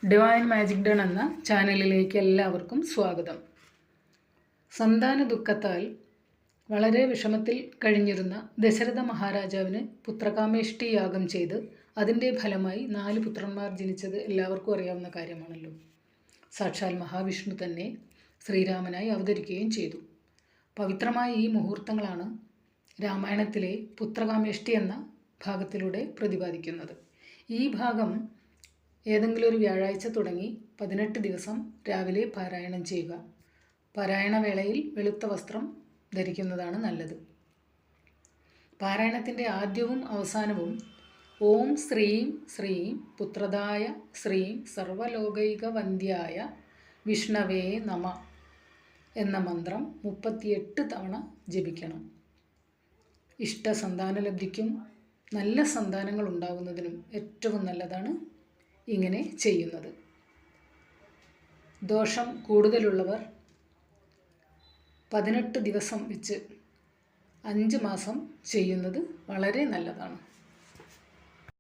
Divine magic done എന്ന ചാനലിലേക്ക് എല്ലാവർക്കും സ്വാഗതം. സന്താന ദുഃഖത്താൽ വളരെ വിഷമത്തിൽ കഴിഞ്ഞിരുന്ന ദശരഥ മഹാരാജാവിന് പുത്രകാമേഷ്ടി യാഗം ചെയ്ത് അതിൻ്റെ ഫലമായി 4 പുത്രന്മാർ ജനിച്ചത് എല്ലാവർക്കും അറിയാവുന്ന കാര്യമാണല്ലോ. സാക്ഷാൽ മഹാവിഷ്ണു തന്നെ ശ്രീരാമനായി അവതരിക്കുകയും ചെയ്തു. പവിത്രമായ ഈ മുഹൂർത്തങ്ങളാണ് രാമായണത്തിലെ പുത്രകാമേഷ്ടി എന്ന ഭാഗത്തിലൂടെ പ്രതിപാദിക്കുന്നത്. ഈ ഭാഗം ഏതെങ്കിലും ഒരു വ്യാഴാഴ്ച തുടങ്ങി 18 ദിവസം രാവിലെ പാരായണം ചെയ്യുക. പാരായണ വേളയിൽ വെളുത്ത വസ്ത്രം ധരിക്കുന്നതാണ് നല്ലത്. പാരായണത്തിൻ്റെ ആദ്യവും അവസാനവും ഓം ശ്രീം ശ്രീം പുത്രദായ ശ്രീം സർവലോകൈക വന്ദ്യായ വിഷ്ണവേ നമ എന്ന മന്ത്രം 38 തവണ ജപിക്കണം. ഇഷ്ടസന്താനലബ്ധിക്കും നല്ല സന്താനങ്ങൾ ഉണ്ടാകുന്നതിനും ഏറ്റവും നല്ലതാണ് ഇങ്ങനെ ചെയ്യുന്നത്. ദോഷം കൂടുതലുള്ളവർ 18 ദിവസം വെച്ച് 5 മാസം ചെയ്യുന്നത് വളരെ നല്ലതാണ്.